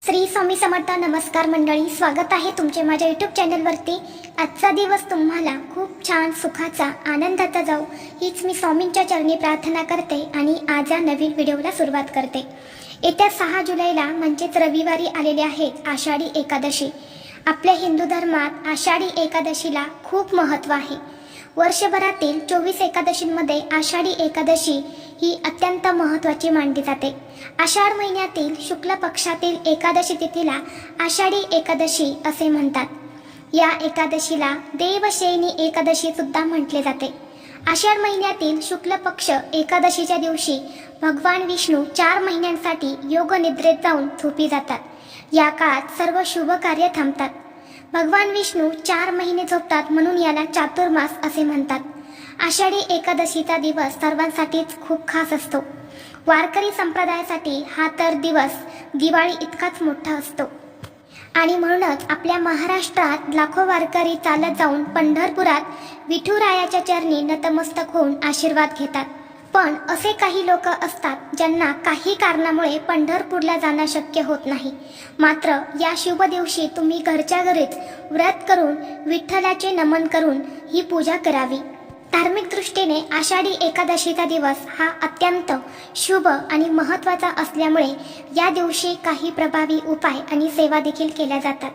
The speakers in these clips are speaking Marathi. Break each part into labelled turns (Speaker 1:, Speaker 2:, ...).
Speaker 1: श्री स्वामी समर्थ. नमस्कार मंडळी, स्वागत आहे तुमचे माझ्या यूट्यूब चॅनलवरती. आजचा दिवस तुम्हाला खूप छान सुखाचा आनंदाचा जाऊ हीच मी स्वामींच्या चरणी प्रार्थना करते आणि आज या नवीन व्हिडिओला सुरुवात करते. येत्या 6 जुलैला म्हणजेच रविवारी आलेले आहे आषाढी एकादशी. आपल्या हिंदू धर्मात आषाढी एकादशीला खूप महत्त्व आहे. वर्षभरातील 24 एकादशींमध्ये आषाढी एकादशी ही अत्यंत महत्त्वाची मानली जाते. आषाढ महिन्यातील शुक्ल पक्षातील एकादशी तिथीला आषाढी एकादशी असे म्हणतात. या एकादशीला देवशयनी एकादशी सुद्धा म्हटले जाते. आषाढ महिन्यातील शुक्ल पक्ष एकादशीच्या दिवशी भगवान विष्णू 4 महिन्यांसाठी योग निद्रेत जाऊन झोपी जातात. या काळात सर्व शुभ कार्य थांबतात. भगवान विष्णू 4 महिने झोपतात म्हणून याला चातुर्मास असे म्हणतात. आषाढी एकादशीचा दिवस सर्वांसाठीच खूप खास असतो. वारकरी संप्रदायासाठी हा तर दिवस दिवाळी इतकाच मोठा असतो आणि म्हणूनच आपल्या महाराष्ट्रात लाखो वारकरी चालत जाऊन पंढरपुरात विठुरायाच्या चरणी नतमस्तक होऊन आशीर्वाद घेतात. पण असे काही लोक असतात ज्यांना काही कारणामुळे पंढरपूरला जाणं शक्य होत नाही. मात्र या शुभ दिवशी तुम्ही घरच्या घरीच व्रत करून विठ्ठलाचे नमन करून ही पूजा करावी. धार्मिक दृष्टीने आषाढी एकादशीचा दिवस हा अत्यंत शुभ आणि महत्त्वाचा असल्यामुळे या दिवशी काही प्रभावी उपाय आणि सेवा देखील केल्या जातात.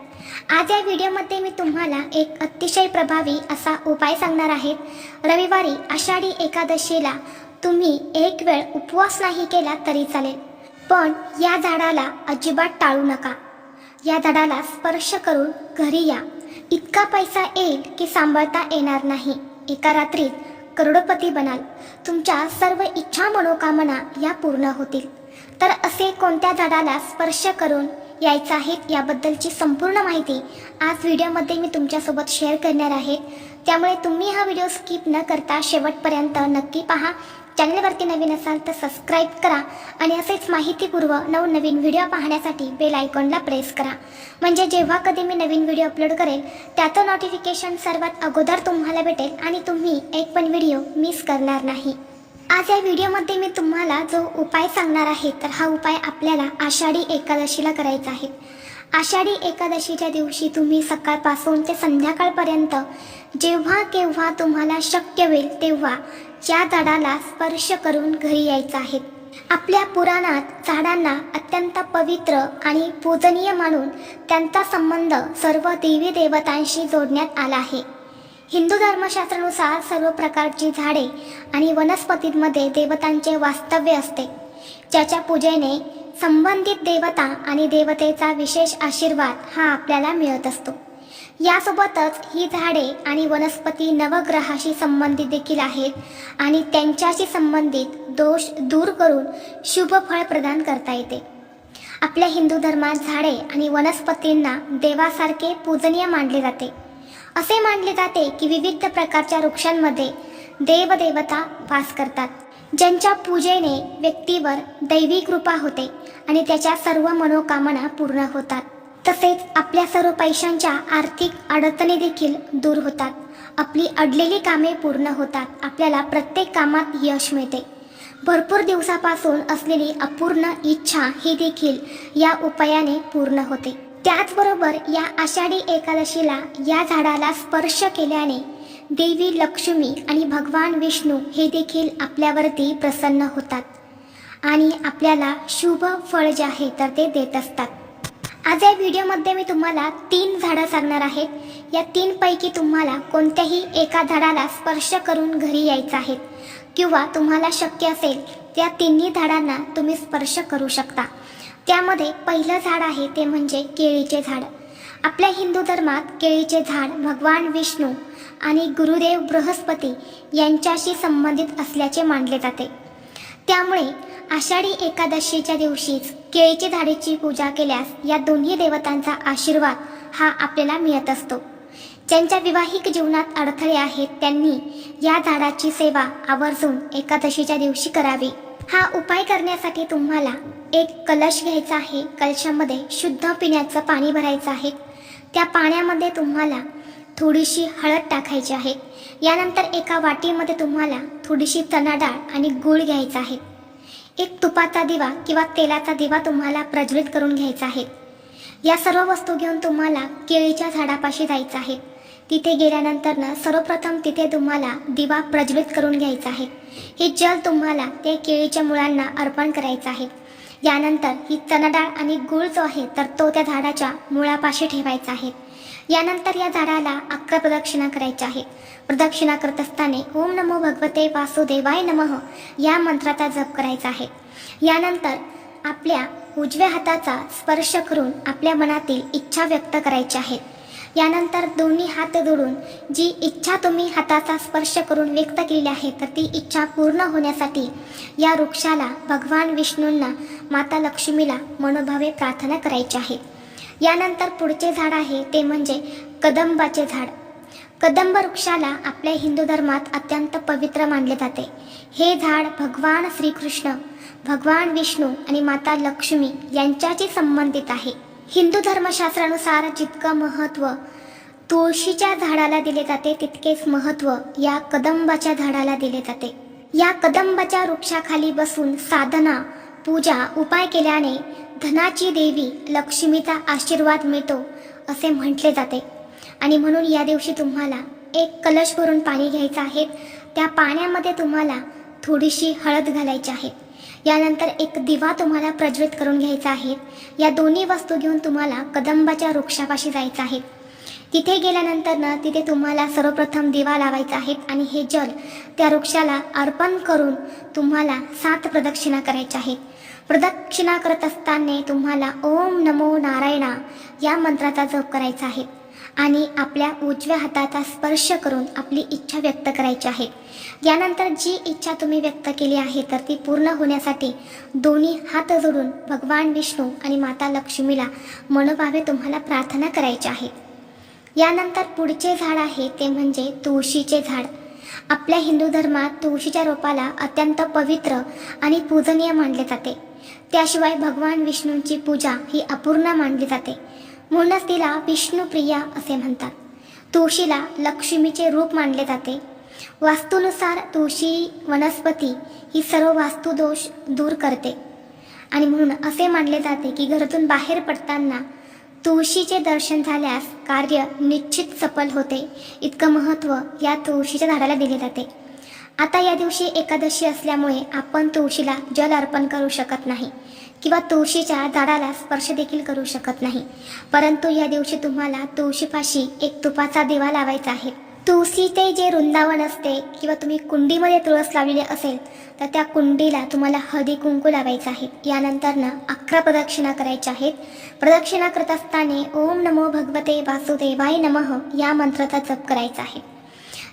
Speaker 1: आज या व्हिडिओमध्ये मी तुम्हाला एक अतिशय प्रभावी असा उपाय सांगणार आहे. रविवारी आषाढी एकादशीला तुम्ही एक वेळ उपवास नाही केला तरी चालेल, पण या झाडाला अजिबात टाळू नका. या झाडाला स्पर्श करून घरी या. इतका पैसा येईल की सांभाळता येणार नाही. एका रात्रीत करोडपती बनाल. तुमच्या सर्व इच्छा मनोकामना या पूर्ण होतील. तर असे कोणत्या झाडाला स्पर्श करून यायचं आहे याबद्दलची संपूर्ण माहिती आज व्हिडिओमध्ये मी तुमच्यासोबत शेअर करणार आहे. त्यामुळे तुम्ही हा व्हिडिओ स्किप न करता शेवटपर्यंत नक्की पहा. चॅनलवरती नवीन असाल तर सबस्क्राईब करा आणि असेच माहितीपूर्व नवनवीन व्हिडिओ पाहण्यासाठी बेल आयकॉनला प्रेस करा. म्हणजे जेव्हा कधी मी नवीन व्हिडिओ अपलोड करेल त्याचं नोटिफिकेशन सर्वात अगोदर तुम्हाला भेटेल आणि तुम्ही एक पण व्हिडिओ मिस करणार नाही. आज या व्हिडिओमध्ये मी तुम्हाला जो उपाय सांगणार आहे तर हा उपाय आपल्याला आषाढी एकादशीला करायचा आहे. आषाढी एकादशीच्या दिवशी तुम्ही सकाळपासून ते संध्याकाळपर्यंत जेव्हा केव्हा तुम्हाला शक्य होईल तेव्हा या झाडाला स्पर्श करून घरी यायचं आहे. आपल्या पुराणात झाडांना अत्यंत पवित्र आणि पूजनीय मानून त्यांचा संबंध सर्व देवी देवतांशी जोडण्यात आला आहे. हिंदू धर्मशास्त्रानुसार सर्व प्रकारची झाडे आणि वनस्पतींमध्ये देवतांचे वास्तव्य असते, ज्याच्या पूजेने संबंधित देवता आणि देवतेचा विशेष आशीर्वाद हा आपल्याला मिळत असतो. यासोबतच ही झाडे आणि वनस्पती नवग्रहाशी संबंधित देखील आहेत आणि त्यांच्याशी संबंधित दोष दूर करून शुभ फळ प्रदान करता येते. आपल्या हिंदू धर्मात झाडे आणि वनस्पतींना देवासारखे पूजनीय मानले जाते. असे मानले जाते की विविध प्रकारच्या वृक्षांमध्ये देवदेवता वास करतात, ज्यांच्या पूजेने व्यक्तीवर दैवी कृपा होते आणि त्याच्या सर्व मनोकामना पूर्ण होतात. तसेच आपल्या सर्व पैशांच्या आर्थिक अडचणी देखील दूर होतात. आपली अडलेली कामे पूर्ण होतात. आपल्याला प्रत्येक कामात यश मिळते. भरपूर दिवसापासून असलेली अपूर्ण इच्छा ही देखील या उपायाने पूर्ण होते. त्याचबरोबर या आषाढी एकादशीला या झाडाला स्पर्श केल्याने देवी लक्ष्मी आणि भगवान विष्णू हे देखील आपल्यावरती प्रसन्न होतात आणि आपल्याला शुभ फळ जे आहे तर ते देत असतात. आज या व्हिडिओमध्ये मी तुम्हाला 3 झाडं सांगणार आहेत. या 3 पैकी तुम्हाला कोणत्याही एका झाडाला स्पर्श करून घरी यायचं आहे किंवा तुम्हाला शक्य असेल त्या 3 झाडांना तुम्ही स्पर्श करू शकता. त्यामध्ये पहिलं झाड आहे ते म्हणजे केळीचे झाड. आपल्या हिंदू धर्मात केळीचे झाड भगवान विष्णू आणि गुरुदेव बृहस्पती यांच्याशी संबंधित असल्याचे मानले जाते. त्यामुळे आषाढी एकादशीच्या दिवशीच केळीच्या झाडाची पूजा केल्यास या दोन्ही देवतांचा आशीर्वाद हा आपल्याला मिळत असतो. ज्यांच्या विवाहिक जीवनात अडथळे आहेत त्यांनी या झाडाची सेवा आवर्जून एकादशीच्या दिवशी करावी. हा उपाय करण्यासाठी तुम्हाला एक कलश घ्यायचा आहे. कलशामध्ये शुद्ध पिण्याचं पाणी भरायचं आहे. त्या पाण्यामध्ये तुम्हाला थोडीशी हळद टाकायची आहे. यानंतर एका वाटीमध्ये तुम्हाला थोडीशी चणा डाळ आणि गूळ घ्यायचा आहे. एक तुपाचा दिवा किंवा तेलाचा दिवा तुम्हाला प्रज्वलित करून घ्यायचा आहे. या सर्व वस्तू घेऊन तुम्हाला केळीच्या झाडापाशी जायचं आहे. तिथे गेल्यानंतर सर्वप्रथम तिथे तुम्हाला दिवा प्रज्वलित करून घ्यायचा आहे. हे जल तुम्हाला त्या केळीच्या मुळांना अर्पण करायचं आहे. यानंतर ही चणा डाळ आणि गूळ जो आहे तर तो त्या झाडाच्या मुळापाशी ठेवायचा आहे. यानंतर या झाडाला 11 प्रदक्षिणा करायच्या आहेत. प्रदक्षिणा करत असताना ओम नमो भगवते वासुदेवाय नमः या मंत्राचा जप करायचा आहे. यानंतर आपल्या उजव्या हाताचा स्पर्श करून आपल्या मनातील इच्छा व्यक्त करायची आहे. यानंतर दोन्ही हात जोडून जी इच्छा तुम्ही हाताचा स्पर्श करून व्यक्त केलेली आहे तर ती इच्छा पूर्ण होण्यासाठी या वृक्षाला भगवान विष्णूंना माता लक्ष्मीला मनोभावे प्रार्थना करायची आहे. यानंतर पुढचे झाड आहे ते म्हणजे कदंबाचे झाड. कदंब वृक्षाला आपल्या हिंदू धर्मात अत्यंत पवित्र मानले जाते. हे झाड भगवान श्रीकृष्ण, भगवान विष्णू आणि माता लक्ष्मी यांच्याशी संबंधित आहे. हिंदू धर्मशास्त्रानुसार जितकं महत्त्व तुळशीच्या झाडाला दिले जाते तितकेच महत्त्व या कदंबाच्या झाडाला दिले जाते. या कदंबाच्या वृक्षाखाली बसून साधना, पूजा, उपाय केल्याने धनाची देवी लक्ष्मीचा आशीर्वाद मिळतो असे म्हटले जाते. आणि म्हणून या दिवशी तुम्हाला एक कलश भरून पाणी घ्यायचं आहे. त्या पाण्यामध्ये तुम्हाला थोडीशी हळद घालायची आहे. यानंतर एक दिवा तुम्हाला प्रज्वलित करून घ्यायचा आहे. या दोन्ही वस्तू घेऊन तुम्हाला कदंबाच्या वृक्षापाशी जायचं आहे. तिथे गेल्यानंतर तिथे तुम्हाला सर्वप्रथम दिवा लावायचा आहे आणि हे जल त्या वृक्षाला अर्पण करून तुम्हाला 7 प्रदक्षिणा करायच्या आहेत. प्रदक्षिणा करत असताना तुम्हाला ओम नमो नारायणा या मंत्राचा जप करायचा आहे आणि आपल्या उजव्या हाताचा स्पर्श करून आपली इच्छा व्यक्त करायची आहे. यानंतर जी इच्छा तुम्ही व्यक्त केली आहे तर ती पूर्ण होण्यासाठी दोन्ही हात जोडून भगवान विष्णू आणि माता लक्ष्मीला मनोभावे तुम्हाला प्रार्थना करायची आहे. यानंतर पुढचे झाड आहे ते म्हणजे तुळशीचे झाड. आपल्या हिंदू धर्मात तुळशीच्या रोपाला अत्यंत पवित्र आणि पूजनीय मानले जाते. त्याशिवाय भगवान विष्णूंची पूजा ही अपूर्ण मानली जाते. म्हणूनच तिला विष्णुप्रिया असे म्हणतात. तुळशीला लक्ष्मीचे रूप मानले जाते. वास्तुनुसार तुळशी वनस्पती ही सर्व वास्तुदोष दूर करते आणि म्हणून असे मानले जाते की घरातून बाहेर पडताना तुळशीचे दर्शन झाल्यास कार्य निश्चित सफल होते. इतकं महत्त्व या तुळशीच्या झाडाला दिले जाते. आता या दिवशी एकादशी असल्यामुळे आपण तुळशीला जल अर्पण करू शकत नाही किंवा तुळशीच्या झाडाला स्पर्श देखील करू शकत नाही. परंतु या दिवशी तुम्हाला तुळशीपाशी एक तुपाचा दिवा लावायचा आहे. तुळशीचे जे वृंदावन असते किंवा तुम्ही कुंडीमध्ये तुळस लावलेली असेल तर त्या कुंडीला तुम्हाला हळदी कुंकू लावायचं आहे. यानंतर 11 प्रदक्षिणा करायच्या आहेत. प्रदक्षिणा करत असताना ओम नमो भगवते वासुदेवाय नमः या मंत्राचा जप करायचा आहे.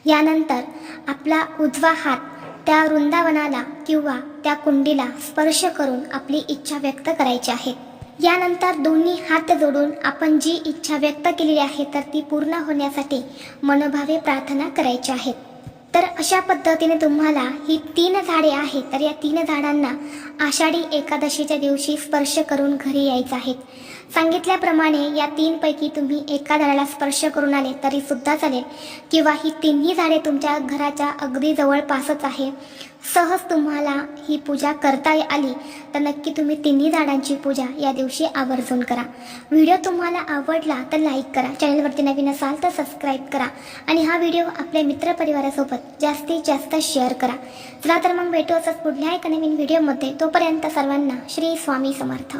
Speaker 1: यानंतर आपला उजवा हात त्या वृंदावनाला किंवा त्या कुंडीला स्पर्श करून आपली इच्छा व्यक्त करायची आहे. यानंतर दोन्ही हात जोडून आपण जी इच्छा व्यक्त केलेली आहे तर ती पूर्ण होण्यासाठी मनोभावे प्रार्थना करायची आहे. तर अशा पद्धतीने तुम्हाला ही 3 झाडे आहेत तर या 3 झाडांना आषाढी एकादशीच्या दिवशी स्पर्श करून घरी यायचं आहे. सांगितल्याप्रमाणे या 3 पैकी तुम्ही एका झाडाला स्पर्श करून आले तरी सुद्धा चालेल किंवा ही 3ही झाडे तुमच्या घराच्या अगदी जवळपासच आहे. सहज तुम्हाला ही पूजा करता आली तर नक्की तुम्ही 3ही झाडांची पूजा या दिवशी आवर्जून करा. व्हिडिओ तुम्हाला आवडला तर लाईक करा, चॅनलवरती नवीन असाल तर सबस्क्राईब करा आणि हा व्हिडिओ आपल्या मित्रपरिवारासोबत जास्तीत जास्त शेअर करा. चला तर मग भेटू असंच पुढल्या एका नवीन व्हिडिओमध्ये. तोपर्यंत सर्वांना श्री स्वामी समर्थ.